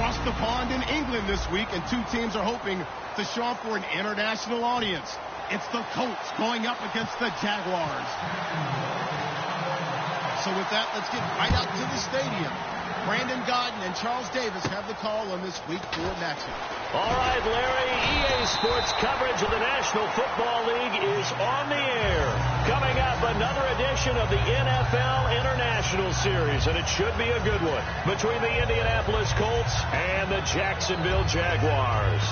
across the pond in England this week, and two teams are hoping to show up for an international audience. It's the Colts going up against the Jaguars. So with that, let's get right out to the stadium. Brandon Godden and Charles Davis have the call on this Week 4 matchup. All right, Larry, EA Sports coverage of the National Football League is on the air. Coming up, another edition of the NFL International Series, and it should be a good one, between the Indianapolis Colts and the Jacksonville Jaguars.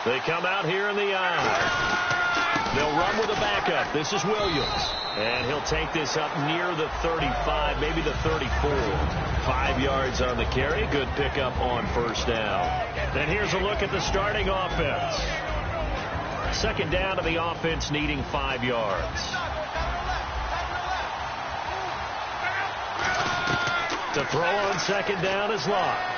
They come out here in the aisle. They'll run with a backup. This is Williams. And he'll take this up near the 35, maybe the 34. 5 yards on the carry. Good pickup on first down. Then here's a look at the starting offense. Second down to the offense needing 5 yards. To throw on second down is Locke.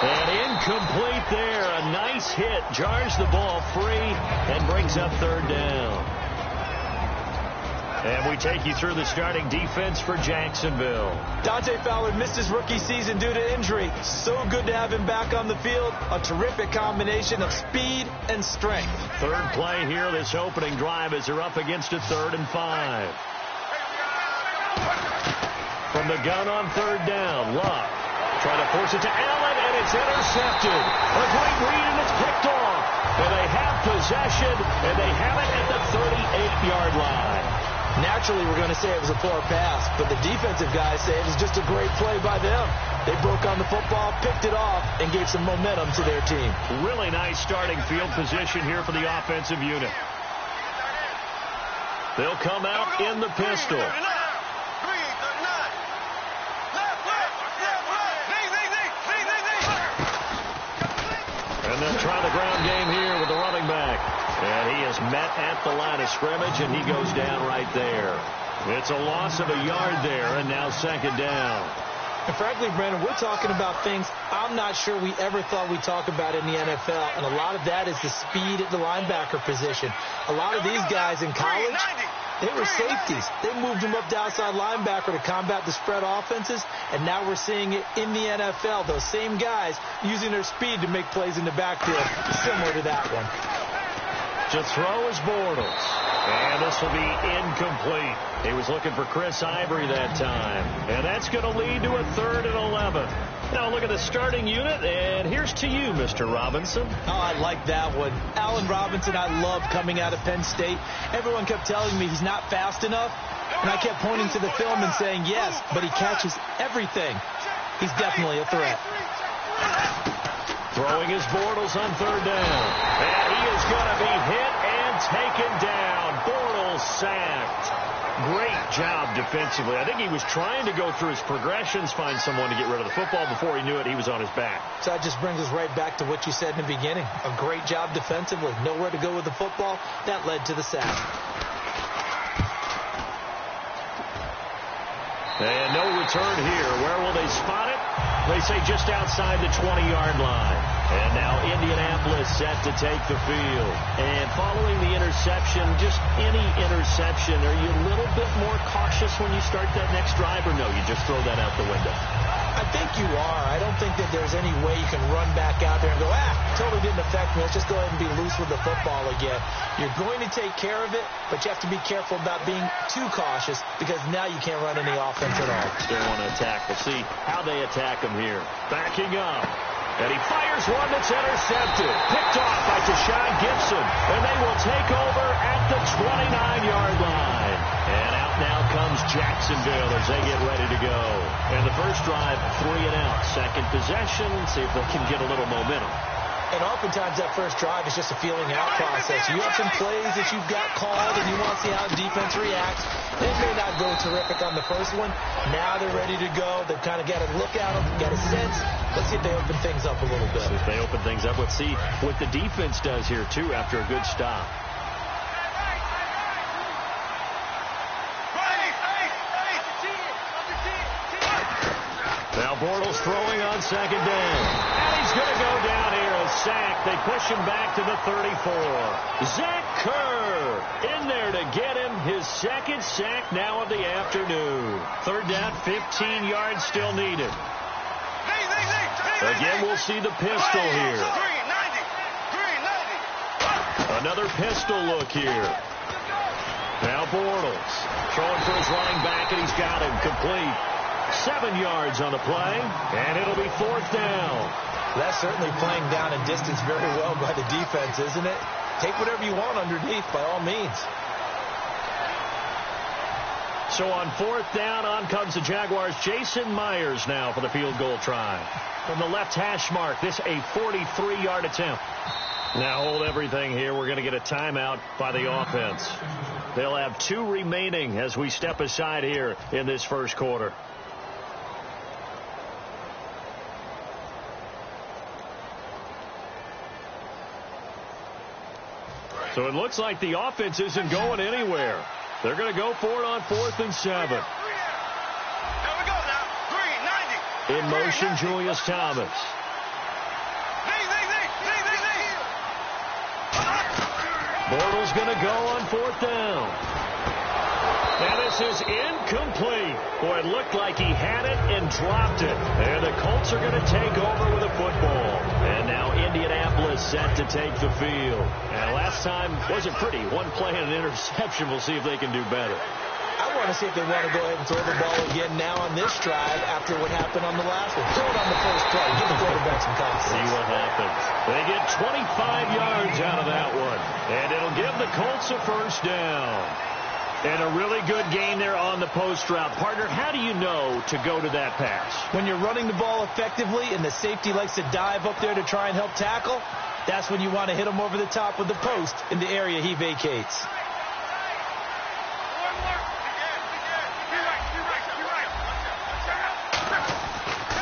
And incomplete there. A nice hit. Jars the ball free and brings up third down. And we take you through the starting defense for Jacksonville. Dante Fowler missed his rookie season due to injury. So good to have him back on the field. A terrific combination of speed and strength. Third play here, this opening drive, as they're up against a 3rd and 5. From the gun on third down, Locke. Trying to force it to Allen, and it's intercepted. A great read, and it's picked off. And they have possession, and they have it at the 38-yard line. Naturally, we're going to say it was a poor pass, but the defensive guys say it was just a great play by them. They broke on the football, picked it off, and gave some momentum to their team. Really nice starting field position here for the offensive unit. They'll come out in the pistol. And they'll try the ground game here with the running back. And he is met at the line of scrimmage, and he goes down right there. It's a loss of a yard there, and now second down. And frankly, Brandon, we're talking about things I'm not sure we ever thought we'd talk about in the NFL, and a lot of that is the speed at the linebacker position. A lot of these guys in college, they were safeties. They moved them up to outside linebacker to combat the spread offenses, and now we're seeing it in the NFL. Those same guys using their speed to make plays in the backfield, similar to that one. To throw is Bortles. And this will be incomplete. He was looking for Chris Ivory that time. And that's going to lead to a 3rd and 11. Now look at the starting unit, and here's to you, Mr. Robinson. Oh, I like that one. Allen Robinson, I love coming out of Penn State. Everyone kept telling me he's not fast enough, and I kept pointing to the film and saying, yes, but he catches everything. He's definitely a threat. Throwing his Bortles on third down. And he is going to be hit and taken down. Bortles sacked. Great job defensively. I think he was trying to go through his progressions, find someone to get rid of the football. Before he knew it, he was on his back. So that just brings us right back to what you said in the beginning. A great job defensively. Nowhere to go with the football. That led to the sack. And no return here. Where will they spot it? They say just outside the 20-yard line. And now Indianapolis set to take the field. And following the interception, just any interception, are you a little bit more cautious when you start that next drive, or no, you just throw that out the window? I think you are. I don't think that there's any way you can run back out there and go, totally didn't affect me. Let's just go ahead and be loose with the football again. You're going to take care of it, but you have to be careful about being too cautious because now you can't run any offense at all. They want to attack. We'll see how they attack him here. Backing up. And he fires one that's intercepted. Picked off by Deshaun Gibson. And they will take over at the 29-yard line. And out now comes Jacksonville as they get ready to go. And the first drive, 3 and out. Second possession. See if they can get a little momentum. And oftentimes that first drive is just a feeling out process. You have some plays that you've got called and you want to see how the defense reacts. They may not go terrific on the first one. Now they're ready to go. They've kind of got a look at them, got a sense. Let's see if they open things up a little bit. So if they open things up, let's see what the defense does here, too, after a good stop. Now Bortles throwing on second down. And he's going to go down here. A sack. They push him back to the 34. Zach Kerr in there to get him his second sack now of the afternoon. Third down, 15 yards still needed. Again, we'll see the pistol here. Another pistol look here. Now Bortles throwing for his running back, and he's got him complete. 7 yards on the play, and it'll be fourth down. That's certainly playing down and distance very well by the defense, isn't it? Take whatever you want underneath, by all means. So on fourth down, on comes the Jaguars. Jason Myers now for the field goal try. From the left hash mark, this a 43-yard attempt. Now hold everything here. We're going to get a timeout by the offense. They'll have 2 remaining as we step aside here in this first quarter. So it looks like the offense isn't going anywhere. They're going to go for it on 4th and 7. In motion, Julius Thomas. Bortles going to go on 4th down. And this is incomplete. Boy, it looked like he had it and dropped it. And the Colts are going to take over with a football. And now Indianapolis set to take the field. And last time wasn't pretty. One play and an interception. We'll see if they can do better. I want to see if they want to go ahead and throw the ball again now on this drive after what happened on the last one. Throw it on the first play. Give the quarterback some confidence. See what happens. They get 25 yards out of that one. And it'll give the Colts a first down. And a really good gain there on the post route. Partner, how do you know to go to that pass? When you're running the ball effectively and the safety likes to dive up there to try and help tackle, that's when you want to hit him over the top with the post in the area he vacates.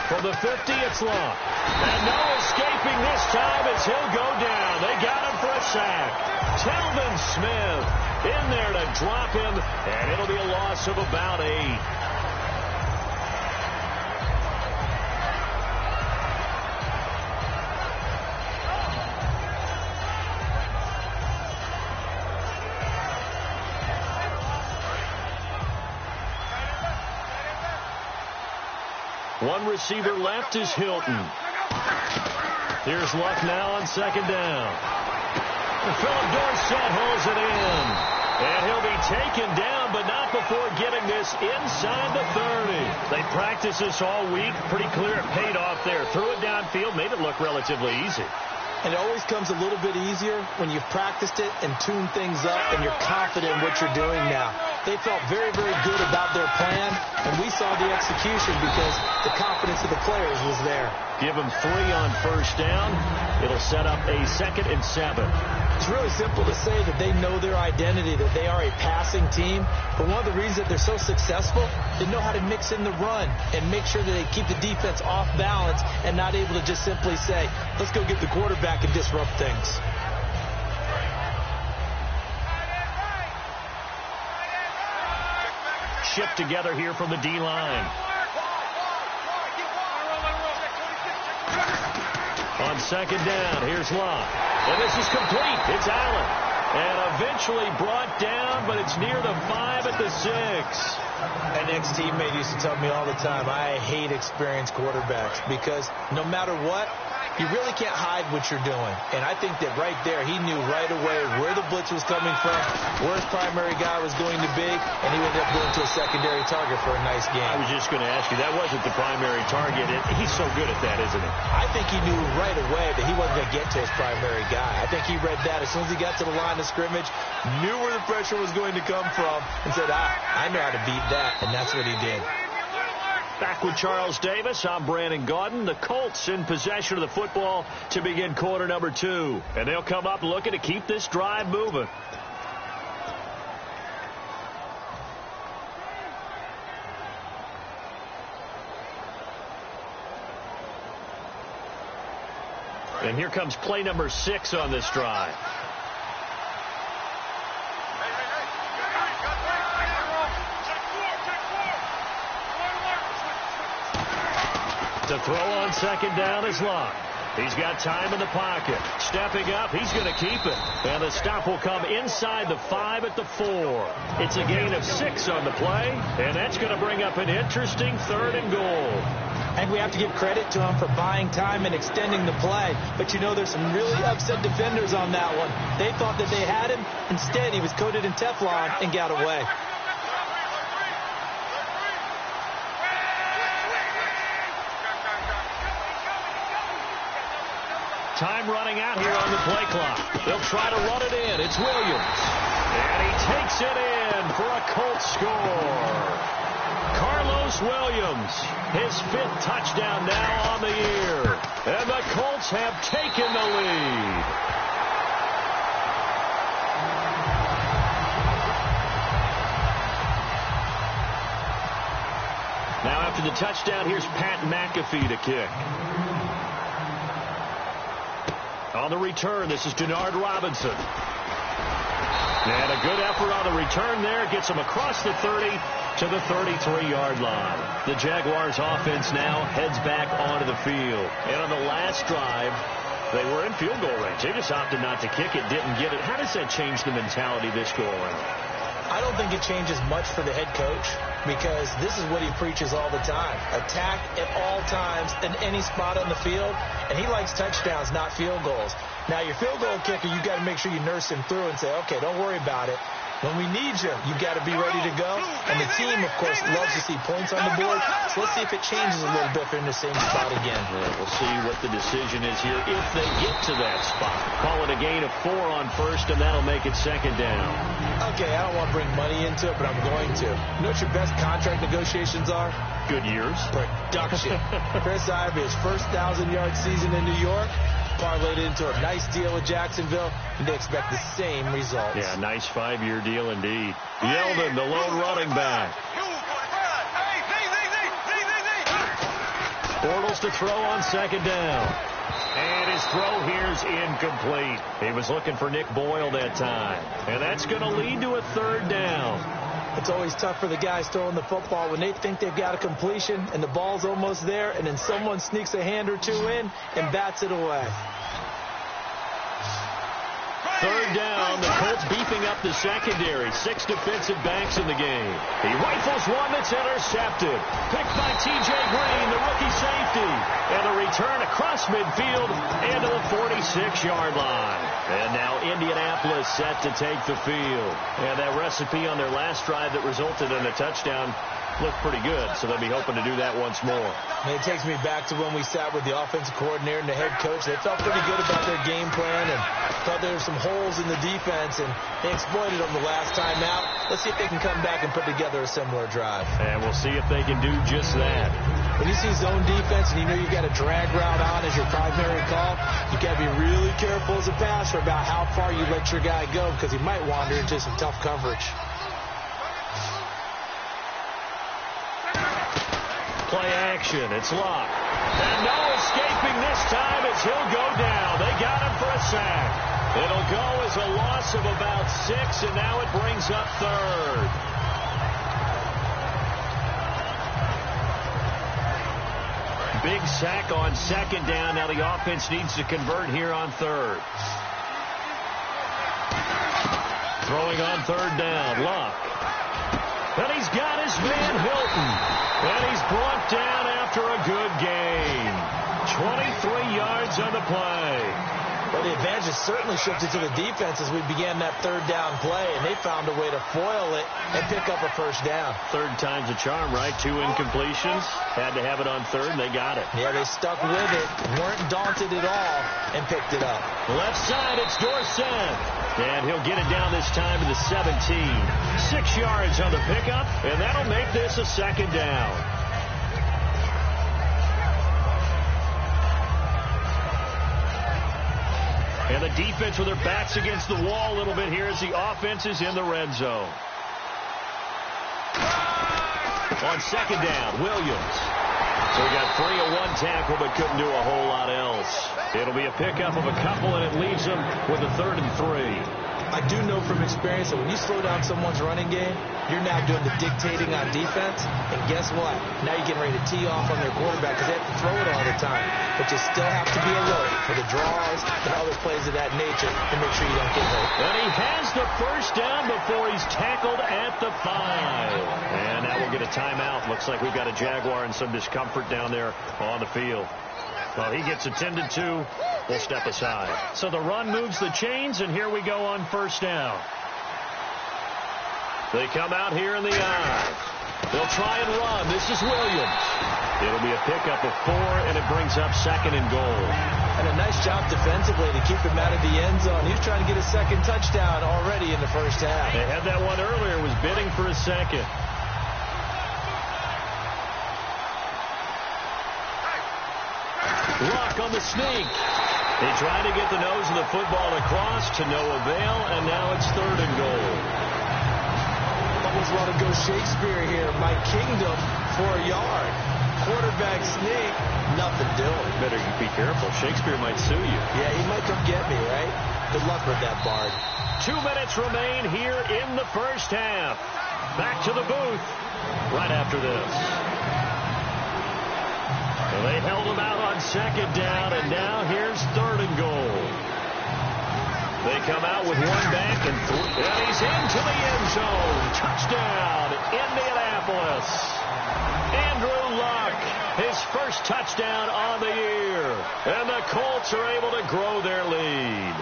From the 50, it's Locke. And no escaping this time as he'll go down. They got him for a sack. Telvin Smith in there to drop him, and it'll be a loss of about 8. One receiver left is Hilton. Here's Luck now on second down. Philip Dorsett holds it in. And he'll be taken down, but not before getting this inside the 30. They practiced this all week. Pretty clear it paid off there. Threw it downfield, made it look relatively easy. And it always comes a little bit easier when you've practiced it and tuned things up and you're confident in what you're doing now. They felt very, very good about their plan, and we saw the execution because the confidence of the players was there. Give them 3 on first down. It'll set up a 2nd and 7. It's really simple to say that they know their identity, that they are a passing team. But one of the reasons that they're so successful, they know how to mix in the run and make sure that they keep the defense off balance and not able to just simply say, let's go get the quarterback and disrupt things. Shift together here from the D-line. On second down, here's Locke. And this is complete. It's Allen. And eventually brought down, but it's near the 5 at the 6. An ex-teammate used to tell me all the time, I hate experienced quarterbacks because no matter what, you really can't hide what you're doing. And I think that right there, he knew right away where the blitz was coming from, where his primary guy was going to be, and he ended up going to a secondary target for a nice game. I was just going to ask you, that wasn't the primary target. He's so good at that, isn't he? I think he knew right away that he wasn't going to get to his primary guy. I think he read that as soon as he got to the line of scrimmage, knew where the pressure was going to come from, and said, I know how to beat that, and that's what he did. Back with Charles Davis, I'm Brandon Gaudin. The Colts in possession of the football to begin quarter number 2. And they'll come up looking to keep this drive moving. And here comes play number 6 on this drive. To throw on second down is Luck. He's got time in the pocket. Stepping up, he's going to keep it. And the stop will come inside the 5 at the 4. It's a gain of 6 on the play, and that's going to bring up an interesting 3rd and goal. And we have to give credit to him for buying time and extending the play. But, you know, there's some really upset defenders on that one. They thought that they had him. Instead, he was coated in Teflon and got away. Time running out here on the play clock. They'll try to run it in. It's Williams. And he takes it in for a Colts score. Carlos Williams, his 5th touchdown now on the year. And the Colts have taken the lead. Now after the touchdown, here's Pat McAfee to kick. On the return, this is Denard Robinson. And a good effort on the return there. Gets him across the 30 to the 33-yard line. The Jaguars offense now heads back onto the field. And on the last drive, they were in field goal range. They just opted not to kick it, didn't get it. How does that change the mentality this go around? I don't think it changes much for the head coach because this is what he preaches all the time. Attack at all times in any spot on the field, and he likes touchdowns, not field goals. Now, your field goal kicker, you've got to make sure you nurse him through and say, okay, don't worry about it. When we need you, you've got to be ready to go. And the team, of course, loves to see points on the board. So let's see if it changes a little bit if they're in the same spot again. Yeah, we'll see what the decision is here if they get to that spot. Call it a gain of 4 on first, and that'll make it second down. Okay, I don't want to bring money into it, but I'm going to. You know what your best contract negotiations are? Good years. Production. Chris Ivory, his first 1,000-yard season in New York, parlayed into a nice deal with Jacksonville, and they expect the same results. Yeah, nice 5-year deal indeed. Yeldon, the lone running back. Bortles to throw on second down. And his throw here's incomplete. He was looking for Nick Boyle that time. And that's going to lead to a 3rd down. It's always tough for the guys throwing the football when they think they've got a completion and the ball's almost there, and then someone sneaks a hand or two in and bats it away. 3rd down, the Colts beefing up the secondary. 6 defensive backs in the game. He rifles one that's intercepted. Picked by T.J. Green, the rookie safety. And a return across midfield into the 46-yard line. And now Indianapolis set to take the field. And that recipe on their last drive that resulted in a touchdown looked pretty good, so they'll be hoping to do that once more. And it takes me back to when we sat with the offensive coordinator and the head coach. They felt pretty good about their game plan and thought there were some holes in the defense, and they exploited them the last time out. Let's see if they can come back and put together a similar drive. And we'll see if they can do just that. When you see zone defense and you know you've got a drag route on as your primary call, you got to be really careful as a passer about how far you let your guy go because he might wander into some tough coverage. Play action. It's Luck. And no escaping this time as he'll go down. They got him for a sack. It'll go as a loss of about 6, and now it brings up 3rd. Big sack on second down. Now the offense needs to convert here on 3rd. Throwing on 3rd down. Luck. And he's got his man Hilton. And he's brought down after a good gain. 23 yards on the play. Well, the advantage has certainly shifted to the defense as we began that 3rd down play, and they found a way to foil it and pick up a 1st down. 3rd time's a charm, right? 2 incompletions. Had to have it on 3rd, and they got it. Yeah, they stuck with it, weren't daunted at all, and picked it up. Left side, it's Dorsett. And he'll get it down this time to the 17. 6 yards on the pickup, and that'll make this a 2nd down. And the defense with their backs against the wall a little bit here as the offense is in the red zone. On 2nd down, Williams. So we got 3 of 1 tackle, but couldn't do a whole lot else. It'll be a pickup of a couple, and it leaves them with a 3rd and 3. I do know from experience that when you slow down someone's running game, you're now doing the dictating on defense. And guess what? Now you're getting ready to tee off on their quarterback because they have to throw it all the time. But you still have to be alert for the draws and other plays of that nature to make sure you don't get hurt. And he has the first down before he's tackled at the 5. And now we'll get a timeout. Looks like we've got a Jaguar in some discomfort down there on the field. Well, he gets attended to. We'll step aside. So the run moves the chains, and here we go on first down. They come out here in the eye. They'll try and run. This is Williams. It'll be a pickup of 4, and it brings up 2nd and goal. And a nice job defensively to keep him out of the end zone. He was trying to get a second touchdown already in the first half. They had that one earlier, was bidding for a second. Luck on the sneak. He tried to get the nose of the football across to no avail, and now it's 3rd and goal. Almost want to go Shakespeare here. My kingdom for a yard. Quarterback sneak, nothing doing. Better be careful. Shakespeare might sue you. Yeah, he might come get me, right? Good luck with that, Bard. 2 minutes remain here in the first half. Back to the booth right after this. Well, they held him out on 2nd down, and now here's 3rd and goal. They come out with 1 back and he's into the end zone. Touchdown, Indianapolis. Andrew Luck, his first touchdown on the year. And the Colts are able to grow their lead.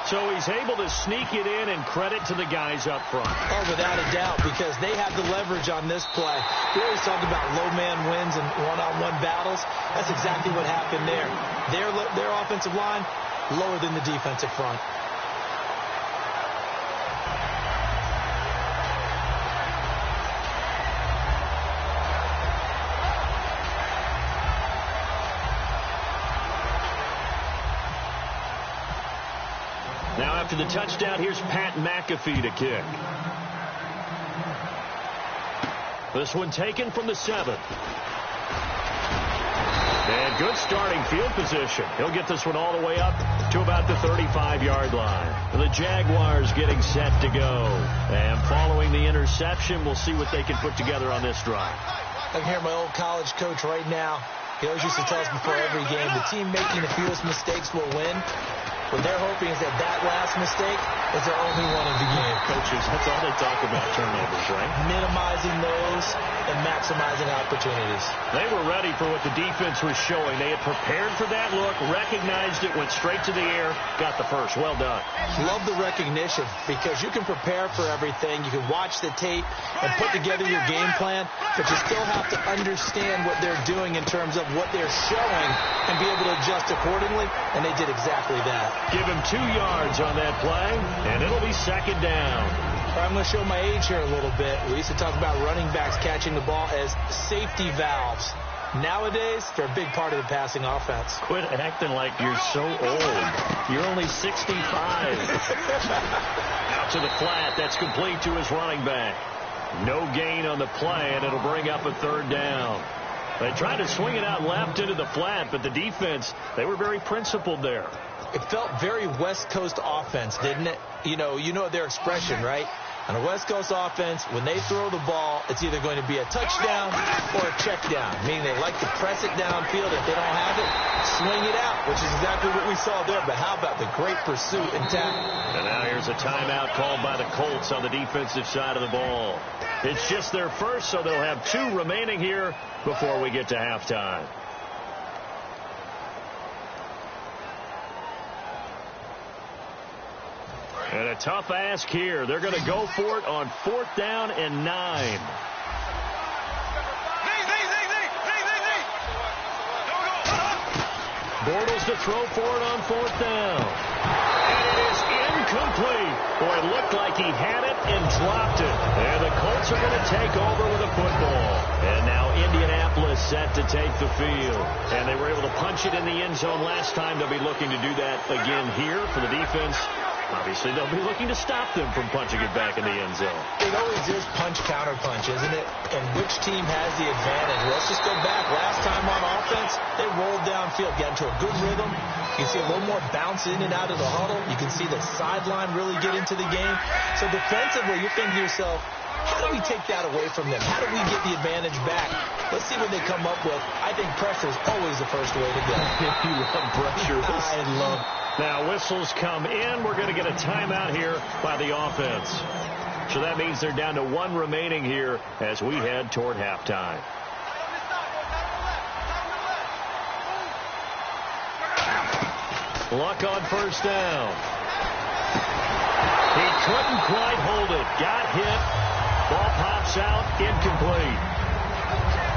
So he's able to sneak it in, and credit to the guys up front. Oh, without a doubt, because they have the leverage on this play. We always talk about low man wins and one-on-one battles. That's exactly what happened there. Their offensive line lower than the defensive front. Now after the touchdown, here's Pat McAfee to kick. This one taken from the 7. And good starting field position. He'll get this one all the way up to about the 35-yard line. The Jaguars getting set to go. And following the interception, we'll see what they can put together on this drive. I can hear my old college coach right now. He always used to tell us before every game, the team making the fewest mistakes will win. What they're hoping is that last mistake is their only one of the game. Coaches, that's all they talk about, turnovers, right? Minimizing those and maximizing opportunities. They were ready for what the defense was showing. They had prepared for that look, recognized it, went straight to the air, got the first. Well done. Love the recognition, because you can prepare for everything. You can watch the tape and put together your game plan, but you still have to understand what they're doing in terms of what they're showing and be able to adjust accordingly, and they did exactly that. Give him 2 yards on that play, and it'll be 2nd down. I'm going to show my age here a little bit. We used to talk about running backs catching the ball as safety valves. Nowadays, they're a big part of the passing offense. Quit acting like you're so old. You're only 65. Out to the flat. That's complete to his running back. No gain on the play, and it'll bring up a 3rd down. They tried to swing it out left into the flat, but the defense, they were very principled there. It felt very West Coast offense, didn't it? You know their expression, right? On a West Coast offense, when they throw the ball, it's either going to be a touchdown or a check down, meaning they like to press it downfield. If they don't have it, swing it out, which is exactly what we saw there. But how about the great pursuit and tackle? And now here's a timeout called by the Colts on the defensive side of the ball. It's just their first, so they'll have 2 remaining here before we get to halftime. And a tough ask here. They're going to go for it on 4th down and 9. Bortles to throw for it on 4th down. And it is incomplete. Boy, it looked like he had it and dropped it. And the Colts are going to take over with the football. And now Indianapolis set to take the field. And they were able to punch it in the end zone last time. They'll be looking to do that again here for the defense. Obviously, they'll be looking to stop them from punching it back in the end zone. It always is punch-counter-punch, isn't it? And which team has the advantage? Let's just go back. Last time on offense, they rolled downfield, got into a good rhythm. You can see a little more bounce in and out of the huddle. You can see the sideline really get into the game. So defensively, you're thinking to yourself, how do we take that away from them? How do we get the advantage back? Let's see what they come up with. I think pressure is always the first way to go. You love pressure. I love Now, whistles come in. We're going to get a timeout here by the offense. So that means they're down to one remaining here as we head toward halftime. Luck on first down. He couldn't quite hold it. Got hit. Ball pops out. Incomplete.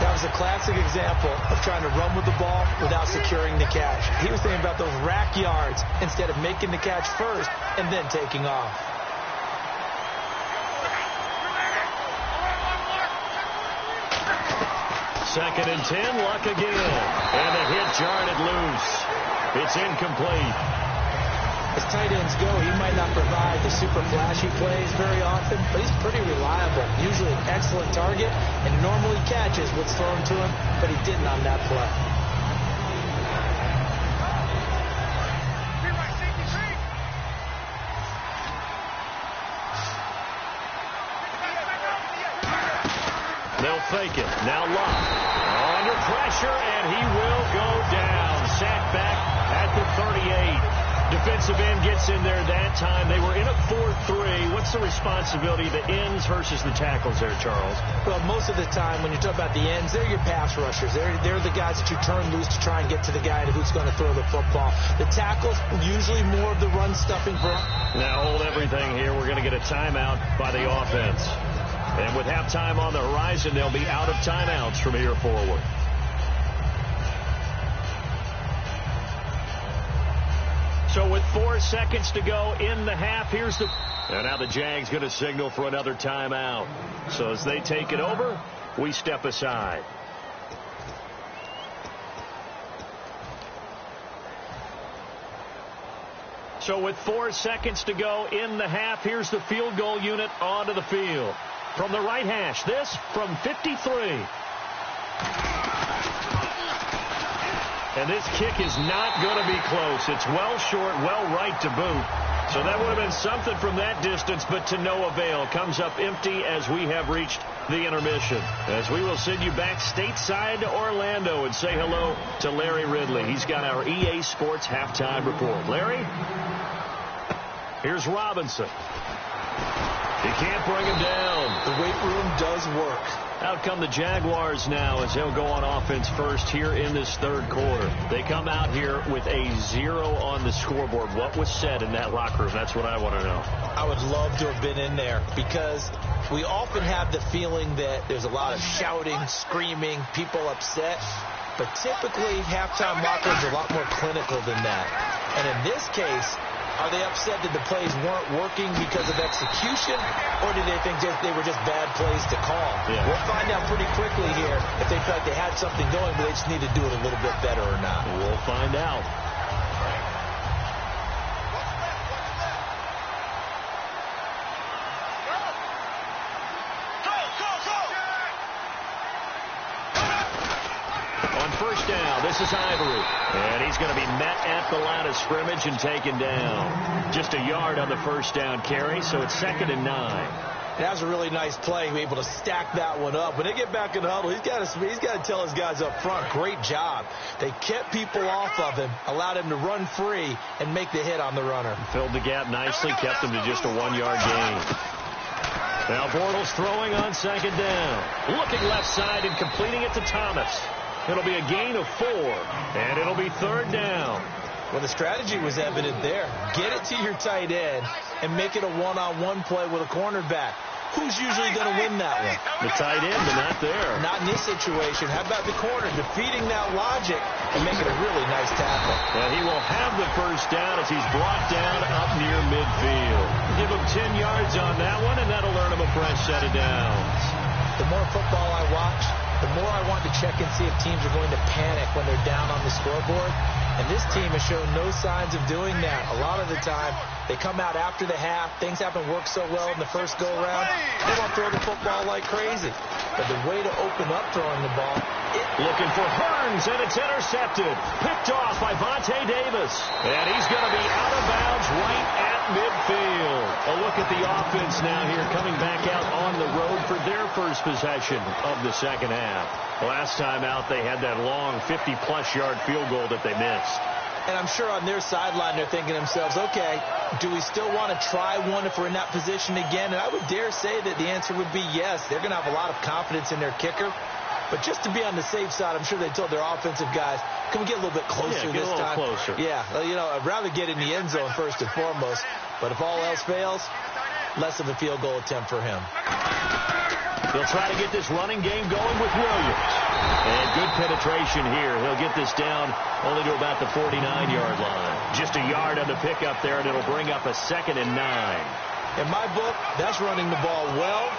That was a classic example of trying to run with the ball without securing the catch. He was thinking about those rack yards instead of making the catch first and then taking off. Second and 10, Luck again. And the hit jarred it loose. It's incomplete. As tight ends go, he might not provide the super flashy plays very often, but he's pretty reliable. Usually an excellent target, and normally catches what's thrown to him, but he didn't on that play. They'll fake it. Now Luck. Under pressure, and he will go down. Sacked back at the 38. Defensive end gets in there that time. They were in a 4-3. What's the responsibility of the ends versus the tackles there, Charles? Well, most of the time when you talk about the ends, they're your pass rushers. They're the guys that you turn loose to try and get to the guy who's going to throw the football. The tackles, usually more of the run stuffing. Now hold everything here. We're going to get a timeout by the offense. And with halftime on the horizon, they'll be out of timeouts from here forward. So with 4 seconds to go in the half, here's the... And now the Jags going to signal for another timeout. So as they take it over, we step aside. So with 4 seconds to go in the half, here's the field goal unit onto the field. From the right hash, this from 53. And this kick is not going to be close. It's well short, well right to boot. So that would have been something from that distance, but to no avail. Comes up empty as we have reached the intermission. As we will send you back stateside to Orlando and say hello to Larry Ridley. He's got our EA Sports halftime report. Larry? Here's Robinson. He can't bring him down. The weight room does work. Out come the Jaguars now as they'll go on offense first here in this third quarter. They come out here with a 0 on the scoreboard. What was said in that locker room? That's what I want to know. I would love to have been in there because we often have the feeling that there's a lot of shouting, screaming, people upset. But typically, halftime locker rooms are a lot more clinical than that. And in this case, are they upset that the plays weren't working because of execution, or do they think they were just bad plays to call? Yeah. We'll find out pretty quickly here if they felt like they had something going, but they just need to do it a little bit better or not. We'll find out. First down, this is Ivory. And he's going to be met at the line of scrimmage and taken down. Just a yard on the first down carry, so it's 2nd and 9. That was a really nice play, able to stack that one up. When they get back in the huddle, he's got to tell his guys up front, great job. They kept people off of him, allowed him to run free, and make the hit on the runner. Filled the gap nicely, kept him to just a 1-yard gain. Now Bortles throwing on 2nd down. Looking left side and completing it to Thomas. It'll be a gain of 4, and it'll be 3rd down. Well, the strategy was evident there. Get it to your tight end and make it a one-on-one play with a cornerback. Who's usually going to win that one? The tight end, but not there. Not in this situation. How about the corner defeating that logic and making a really nice tackle? Well, he will have the first down as he's brought down up near midfield. Give him 10 yards on that one, and that'll earn him a fresh set of downs. The more football I watch, the more I want to check and see if teams are going to panic when they're down on the scoreboard. And this team has shown no signs of doing that. A lot of the time, They come out after the half. Things haven't worked so well in the first go-around. They want to throw the football like crazy. But the way to open up throwing the ball... Looking for Hearns, and it's intercepted. Picked off by Vontae Davis. And he's going to be out of bounds right at midfield. A look at the offense now here, coming back out on the road for their first possession of the second half. Last time out, they had that long 50-plus yard field goal that they missed. And I'm sure on their sideline they're thinking to themselves, okay, do we still want to try one if we're in that position again? And I would dare say that the answer would be yes. They're going to have a lot of confidence in their kicker. But just to be on the safe side, I'm sure they told their offensive guys, can we get a little bit closer this time? Closer. Yeah, you know, I'd rather get in the end zone first and foremost. But if all else fails, less of a field goal attempt for him. They'll try to get this running game going with Williams. And good penetration here. He'll get this down only to about the 49-yard line. Just a yard on the pickup there, and it'll bring up a 2nd and 9. In my book, that's running the ball well,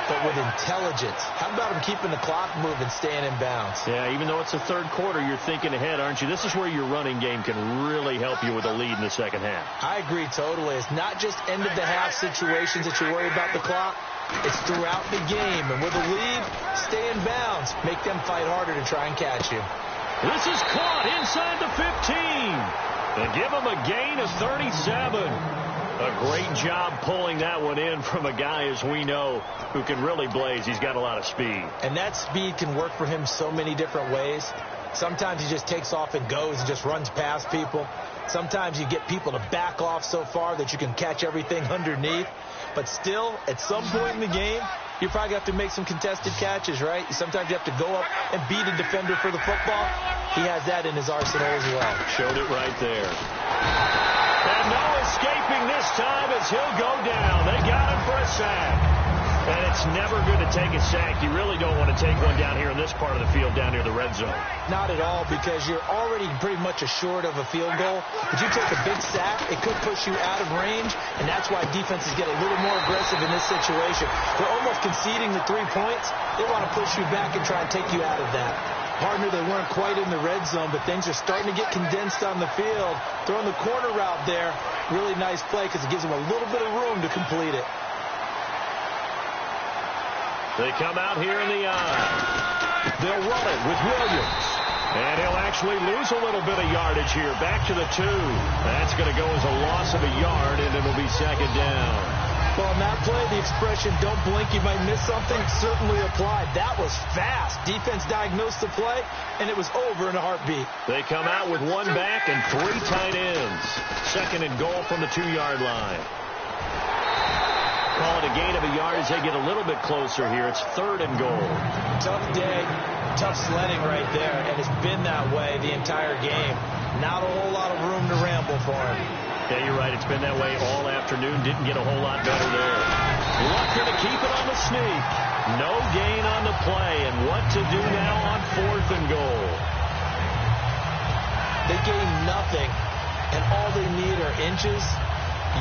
but with intelligence. How about him keeping the clock moving, staying in bounds? Yeah, even though it's the third quarter, you're thinking ahead, aren't you? This is where your running game can really help you with a lead in the second half. I agree totally. It's not just end-of-the-half situations that you worry about the clock. It's throughout the game. And with a lead, stay in bounds. Make them fight harder to try and catch you. This is caught inside the 15. And give him a gain of 37. A great job pulling that one in from a guy, as we know, who can really blaze. He's got a lot of speed. And that speed can work for him so many different ways. Sometimes he just takes off and goes and just runs past people. Sometimes you get people to back off so far that you can catch everything underneath. But still, at some point in the game, you probably have to make some contested catches, right? Sometimes you have to go up and beat a defender for the football. He has that in his arsenal as well. Showed it right there. And no escaping this time as he'll go down. They got him for a sack. And it's never good to take a sack. You really don't want to take one down here in this part of the field, down near the red zone. Not at all, because you're already pretty much assured of a field goal. If you take a big sack, it could push you out of range, and that's why defenses get a little more aggressive in this situation. They're almost conceding the 3 points. They want to push you back and try and take you out of that. Partner, they weren't quite in the red zone, but things are starting to get condensed on the field. Throwing the corner route there, really nice play because it gives them a little bit of room to complete it. They come out here in the eye. They'll run it with Williams. And he'll actually lose a little bit of yardage here. Back to the 2. That's going to go as a loss of a yard, and it'll be 2nd down. Well, on that play, the expression, don't blink, you might miss something, certainly applied. That was fast. Defense diagnosed the play, and it was over in a heartbeat. They come out with 1 back and 3 tight ends. 2nd and goal from the 2-yard line. Call it a gain of a yard as they get a little bit closer here. It's 3rd and goal. Tough day, tough sledding right there, and it's been that way the entire game. Not a whole lot of room to ramble for him. Yeah, you're right. It's been that way all afternoon. Didn't get a whole lot better there. Lucker to keep it on the sneak. No gain on the play, and what to do now on 4th and goal. They gain nothing, and all they need are inches.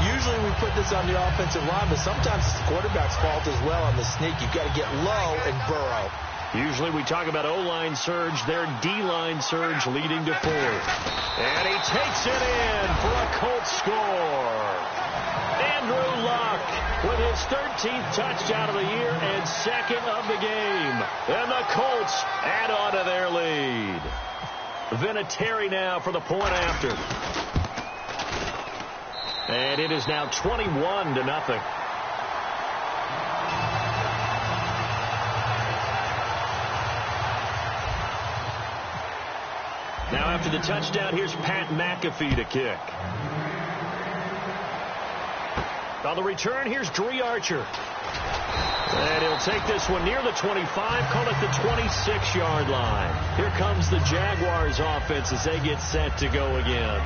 Usually we put this on the offensive line, but sometimes it's the quarterback's fault as well on the sneak. You've got to get low and burrow. Usually we talk about O-line surge, their D-line surge leading to 4th. And he takes it in for a Colts score. Andrew Luck with his 13th touchdown of the year and 2nd of the game. And the Colts add on to their lead. Vinatieri now for the point after. And it is now 21-0. Now after the touchdown, here's Pat McAfee to kick. On the return, here's Dree Archer. And he'll take this one near the 25, call it the 26-yard line. Here comes the Jaguars offense as they get set to go again.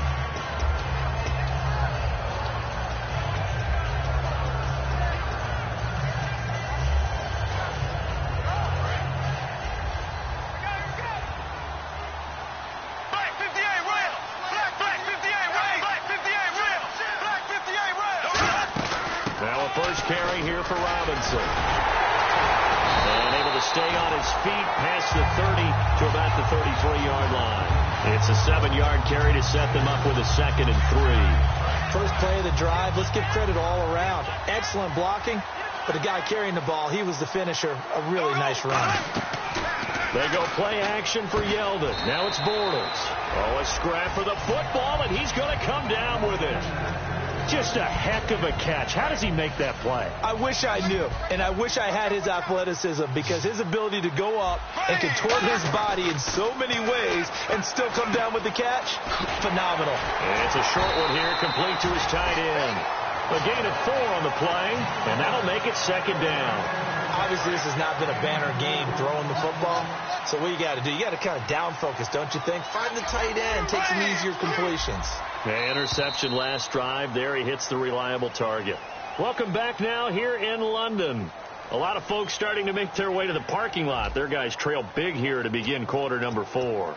Carry here for Robinson. And able to stay on his feet past the 30 to about the 33-yard line. It's a 7-yard carry to set them up with a 2nd and 3. First play of the drive. Let's give credit all around. Excellent blocking, but the guy carrying the ball, he was the finisher. A really nice run. They go play action for Yeldon. Now it's Bortles. Oh, a scrap for the football, and he's going to come down with it. Just a heck of a catch. How does he make that play? I wish I knew, and I wish I had his athleticism, because his ability to go up and contort his body in so many ways and still come down with the catch, phenomenal. And it's a short one here, complete to his tight end. A gain of 4 on the play, and that'll make it second down. Obviously, this has not been a banner game throwing the football. So what you got to do, you got to kind of down focus, don't you think? Find the tight end, take some easier completions. The interception last drive. There he hits the reliable target. Welcome back now here in London. A lot of folks starting to make their way to the parking lot. Their guys trail big here to begin quarter number 4.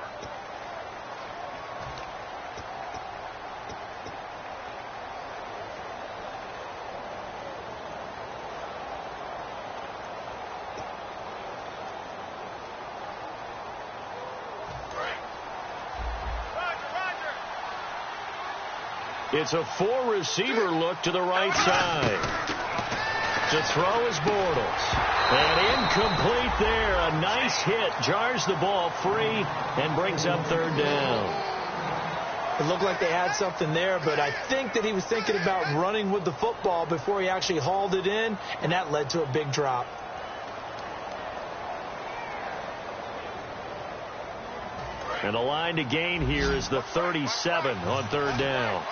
It's a 4-receiver look to the right side. To throw is Bortles. And incomplete there. A nice hit. Jars the ball free and brings up third down. It looked like they had something there, but I think that he was thinking about running with the football before he actually hauled it in, and that led to a big drop. And the line to gain here is the 37 on third down.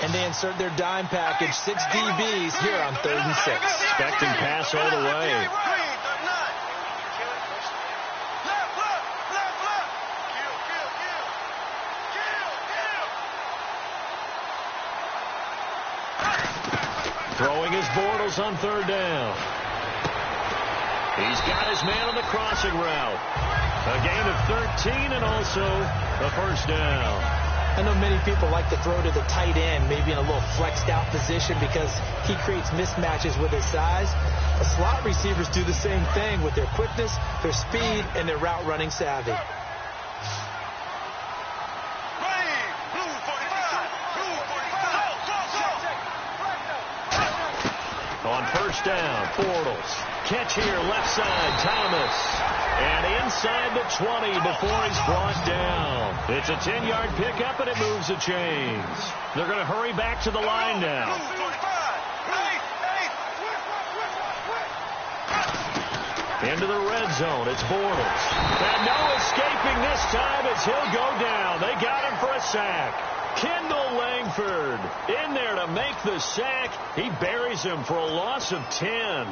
And they insert their dime package, 6 DBs here on 3rd and 6. Expecting pass all the way. Throwing his Bortles on third down. He's got his man on the crossing route. A gain of 13 and also a first down. I know many people like to throw to the tight end, maybe in a little flexed out position because he creates mismatches with his size. The slot receivers do the same thing with their quickness, their speed, and their route running savvy. On first down, Bortles. Catch here, left side, Thomas. And inside the 20 before he's brought down. It's a 10-yard pickup, and it moves the chains. They're going to hurry back to the line now. Into the red zone, it's Bortles. And no escaping this time as he'll go down. They got him for a sack. Kendall Langford in there to make the sack. He buries him for a loss of 10.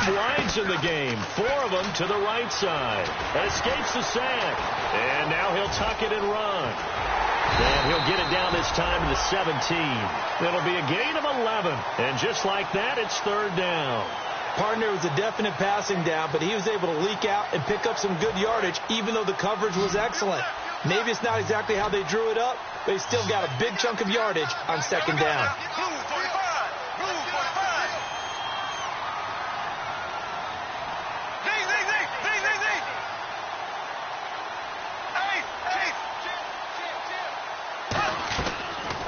Wides in the game. 4 of them to the right side. Escapes the sack. And now he'll tuck it and run. And he'll get it down this time to the 17. It'll be a gain of 11. And just like that, it's third down. Partner was a definite passing down, but he was able to leak out and pick up some good yardage, even though the coverage was excellent. Maybe it's not exactly how they drew it up, but he still got a big chunk of yardage on second down.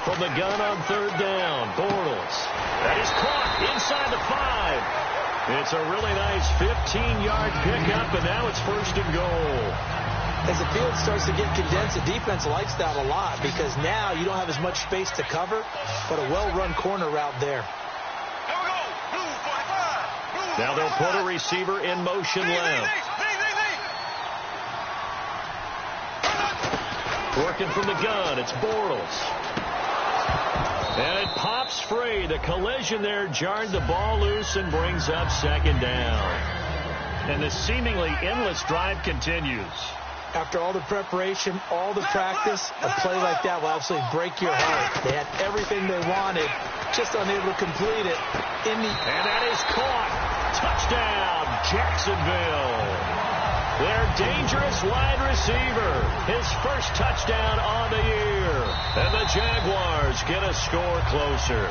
From the gun on third down, Bortles. That is caught inside the 5. It's a really nice 15-yard pickup, and now it's first and goal. As the field starts to get condensed, the defense likes that a lot because now you don't have as much space to cover, but a well-run corner route there. Now they'll put a receiver in motion left. Working from the gun, it's Bortles. And it pops free. The collision there jarred the ball loose and brings up second down. And the seemingly endless drive continues. After all the preparation, all the practice, a play like that will absolutely break your heart. They had everything they wanted, just unable to complete it. And that is caught. Touchdown, Jacksonville. Their dangerous wide receiver. His first touchdown on the year. And the Jaguars get a score closer.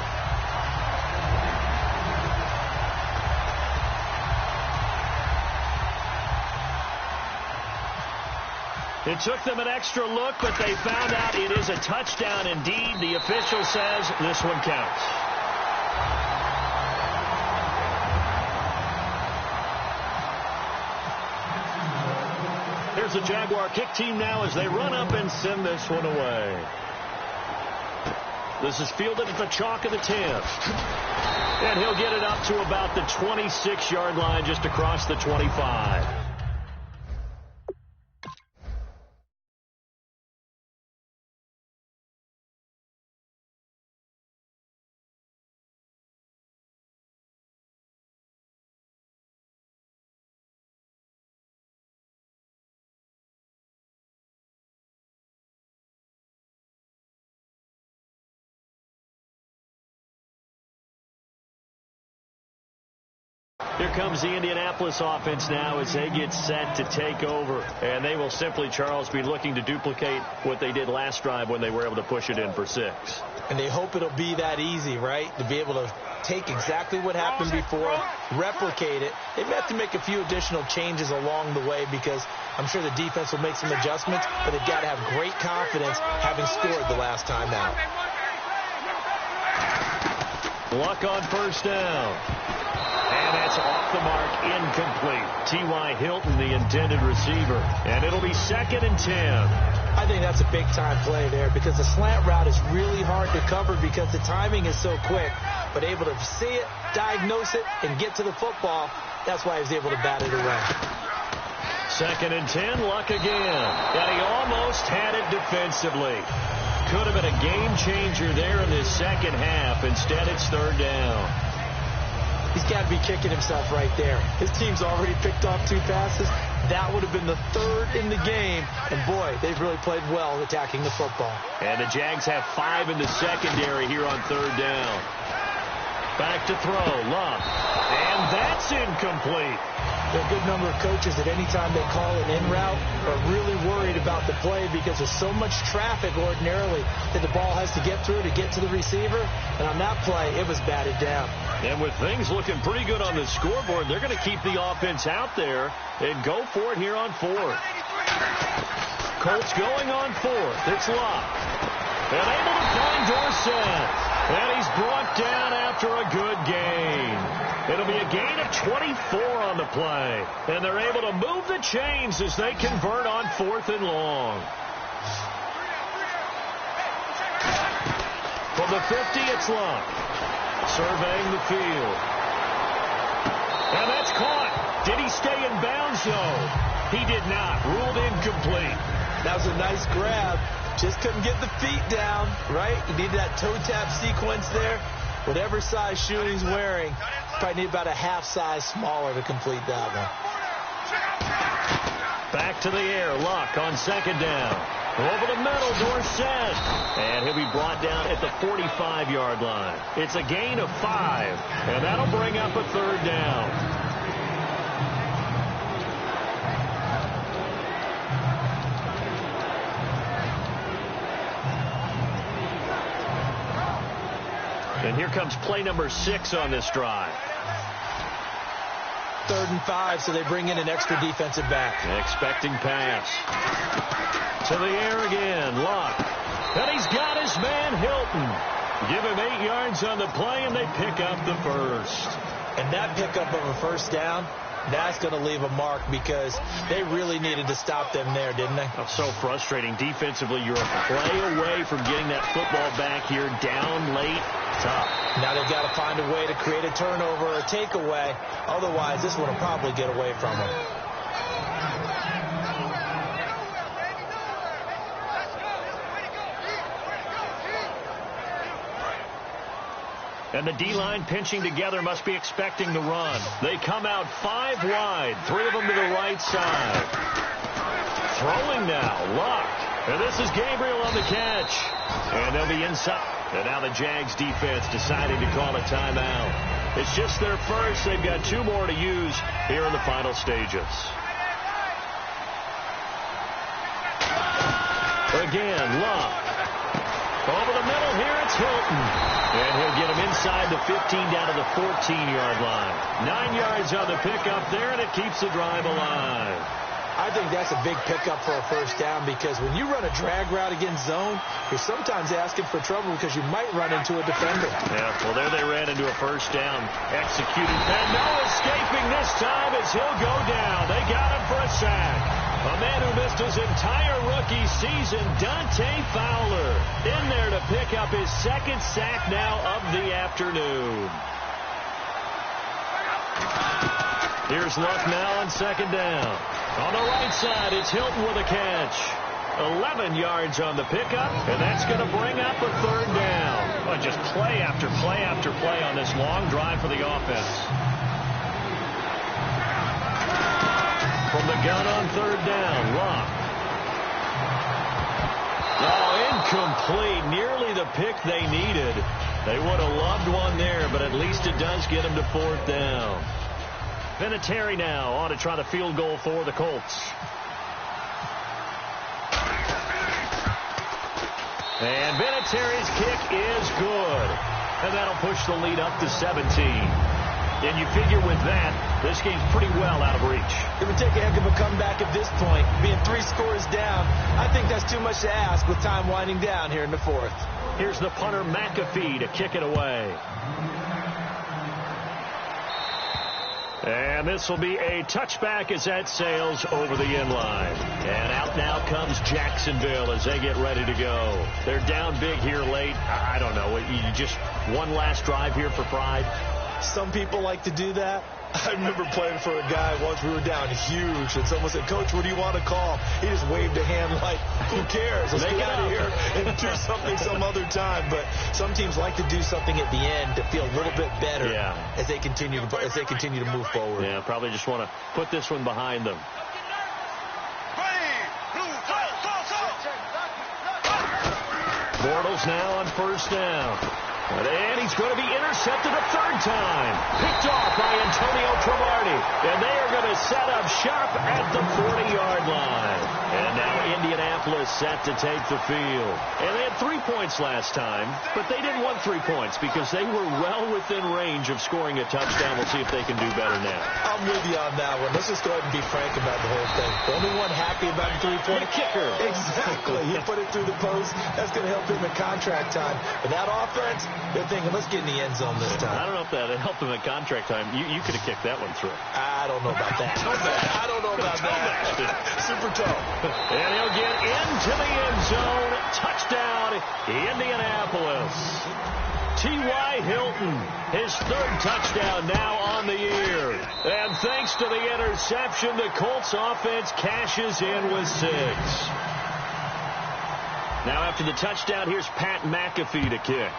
It took them an extra look, but they found out it is a touchdown indeed. The official says this one counts. Here's the Jaguar kick team now as they run up and send this one away. This is fielded at the chalk of the 10. And he'll get it up to about the 26-yard line, just across the 25. Here comes the Indianapolis offense now as they get set to take over. And they will simply, Charles, be looking to duplicate what they did last drive when they were able to push it in for 6. And they hope it'll be that easy, right? To be able to take exactly what happened before, replicate it. They may have to make a few additional changes along the way because I'm sure the defense will make some adjustments, but they've got to have great confidence having scored the last time out. Luck on first down. And that's off the mark, incomplete. T.Y. Hilton, the intended receiver. And it'll be 2nd and 10. I think that's a big-time play there because the slant route is really hard to cover because the timing is so quick. But able to see it, diagnose it, and get to the football, that's why he was able to bat it away. 2nd and 10, Luck again. And he almost had it defensively. Could have been a game-changer there in this second half. Instead, it's 3rd down. He's got to be kicking himself right there. His team's already picked off 2 passes. That would have been the 3rd in the game. And, boy, they've really played well attacking the football. And the Jags have 5 in the secondary here on 3rd down. Back to throw, Luck. And that's incomplete. There are a good number of coaches that any time they call an in route are really worried about the play because there's so much traffic ordinarily that the ball has to get through to get to the receiver. And on that play, it was batted down. And with things looking pretty good on the scoreboard, they're going to keep the offense out there and go for it here on 4th. Colts going on 4th. It's Luck. And able to find Dorsett. And he's brought down after a good gain. It'll be a gain of 24 on the play. And they're able to move the chains as they convert on 4th and long. From the 50, it's Luck. Surveying the field. And that's caught. Did he stay in bounds, though? He did not. Ruled incomplete. That was a nice grab. Just couldn't get the feet down, right? You need that toe tap sequence there. Whatever size shoe he's wearing, probably need about a half size smaller to complete that one. Back to the air. Luck on 2nd down. Over the middle, Dorsett. And he'll be brought down at the 45-yard line. It's a gain of 5. And that'll bring up a 3rd down. And here comes play number 6 on this drive. 3rd and 5, so they bring in an extra defensive back. Expecting pass. To the air again, Luck. And he's got his man Hilton. Give him 8 yards on the play, and they pick up the 1st. And that pickup of a 1st down, that's going to leave a mark because they really needed to stop them there, didn't they? Oh, so frustrating. Defensively, you're a play away from getting that football back here down late. Tough. Now they've got to find a way to create a turnover or a takeaway. Otherwise, this one will probably get away from them. And the D-line pinching together must be expecting the run. They come out 5 wide, 3 of them to the right side. Throwing now, Luck. And this is Gabriel on the catch. And they'll be inside. And now the Jags defense deciding to call a timeout. It's just their first. They've got 2 more to use here in the final stages. Again, Luck. Over the middle here, it's Hilton. And he'll get him inside the 15 down to the 14-yard line. 9 yards on the pickup there, and it keeps the drive alive. I think that's a big pickup for a first down because when you run a drag route against zone, you're sometimes asking for trouble because you might run into a defender. Yeah, well, there they ran into a first down. Executed. And no escaping this time as he'll go down. They got him for a sack. A man who missed his entire rookie season, Dante Fowler, in there to pick up his second sack now of the afternoon. Here's Luck now on second down. On the right side, it's Hilton with a catch. 11 yards on the pickup, and that's going to bring up a third down. Well, just play after play after play on this long drive for the offense. From the gun on third down, Luck. Oh, incomplete. Nearly the pick they needed. They would have loved one there, but at least it does get them to fourth down. Vinatieri now on to try the field goal for the Colts. And Vinatieri's kick is good. And that'll push the lead up to 17. And you figure with that, this game's pretty well out of reach. It would take a heck of a comeback at this point. Being 3 scores down, I think that's too much to ask with time winding down here in the fourth. Here's the punter McAfee to kick it away. And this will be a touchback as that sails over the end line. And out now comes Jacksonville as they get ready to go. They're down big here late. I don't know. You just one last drive here for pride. Some people like to do that. I remember playing for a guy once. We were down huge, and someone said, "Coach, what do you want to call?" He just waved a hand like, "Who cares? Let's get out of here and do something some other time." But some teams like to do something at the end to feel a little bit better as they continue to move forward. Yeah, probably just want to put this one behind them. Bortles now on first down. And he's going to be intercepted a third time. Picked off by Antonio Cromartie. And they are going to set up shop at the 40-yard line. And now Indianapolis set to take the field. And they had 3 points last time, but they didn't want 3 points because they were well within range of scoring a touchdown. We'll see if they can do better now. I'm with you on that one. Let's just go ahead and be frank about the whole thing. The only one happy about the 3-point kicker. Exactly. He put it through the post. That's going to help him in contract time. But that offense, they're thinking, let's get in the end zone this time. I don't know if that helped him at contract time. You could have kicked that one through. I don't know about that. I don't know about that. Super toe. And he'll get into the end zone. Touchdown, Indianapolis. T.Y. Hilton, his third touchdown now on the year. And thanks to the interception, the Colts offense cashes in with 6. Now after the touchdown, here's Pat McAfee to kick.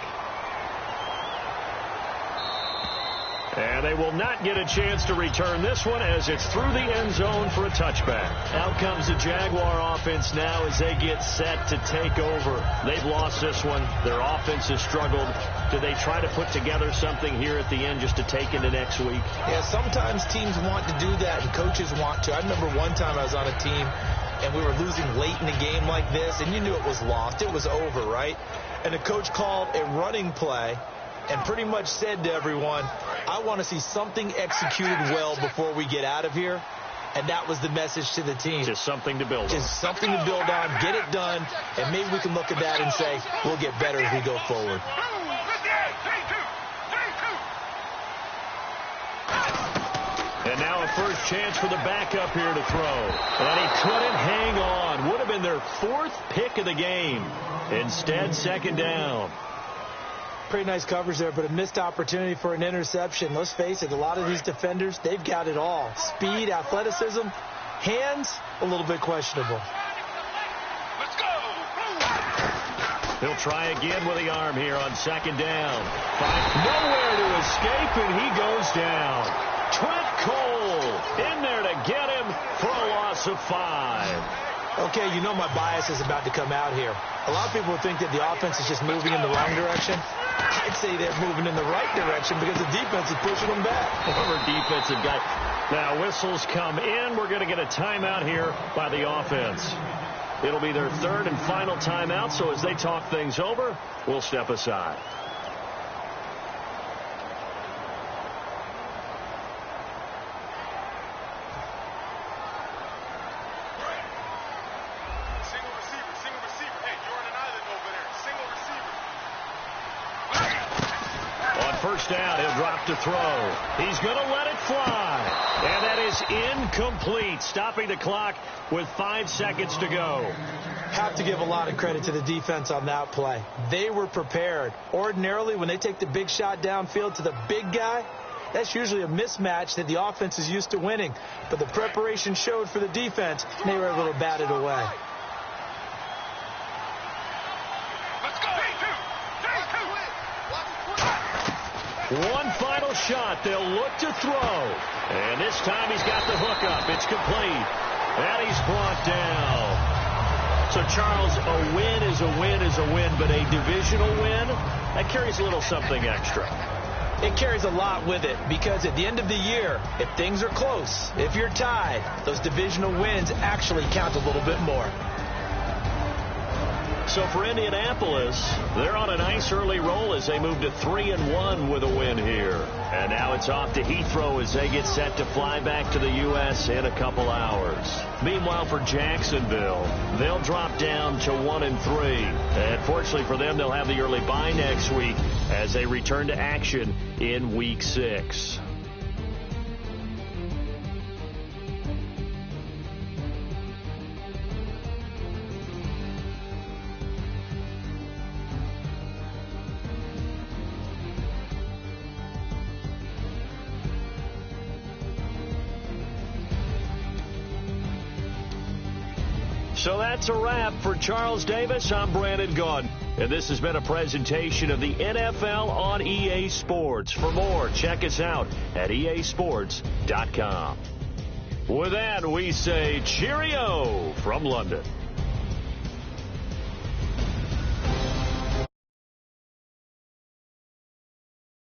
And they will not get a chance to return this one as it's through the end zone for a touchback. Out comes the Jaguar offense now as they get set to take over. They've lost this one. Their offense has struggled. Do they try to put together something here at the end just to take into next week? Yeah, sometimes teams want to do that and coaches want to. I remember one time I was on a team and we were losing late in a game like this, and you knew it was lost. It was over, right? And the coach called a running play and pretty much said to everyone, I want to see something executed well before we get out of here. And that was the message to the team. Just something to build on. Just something to build on, get it done, and maybe we can look at that and say, we'll get better as we go forward. And now a first chance for the backup here to throw. And he couldn't hang on. Would have been their 4th pick of the game. Instead, second down. Pretty nice coverage there, but a missed opportunity for an interception. Let's face it, a lot of these defenders, they've got it all. Speed, athleticism, hands, a little bit questionable. Let's go. He'll try again with the arm here on second down. Nowhere to escape, and he goes down. Trent Cole in there to get him for a loss of 5. Okay, you know my bias is about to come out here. A lot of people think that the offense is just moving in the wrong direction. I'd say they're moving in the right direction because the defense is pushing them back. Former defensive guy. Now whistles come in. We're going to get a timeout here by the offense. It'll be their 3rd and final timeout, so as they talk things over, we'll step aside. first down. He'll drop to throw. He's going to let it fly. And that is incomplete, stopping the clock with 5 seconds to go. Have to give a lot of credit to the defense on that play. They were prepared. Ordinarily, when they take the big shot downfield to the big guy, that's usually a mismatch that the offense is used to winning. But the preparation showed for the defense, and they were able to bat it away. One final shot. They'll look to throw. And this time he's got the hook up. It's complete. And he's brought down. So, Charles, a win is a win is a win, but a divisional win, that carries a little something extra. It carries a lot with it because at the end of the year, if things are close, if you're tied, those divisional wins actually count a little bit more. So for Indianapolis, they're on a nice early roll as they move to 3-1 with a win here. And now it's off to Heathrow as they get set to fly back to the U.S. in a couple hours. Meanwhile, for Jacksonville, they'll drop down to 1-3. And fortunately for them, they'll have the early bye next week as they return to action in Week 6. So that's a wrap for Charles Davis. I'm Brandon Gaudin, and this has been a presentation of the NFL on EA Sports. For more, check us out at easports.com. With that, we say cheerio from London.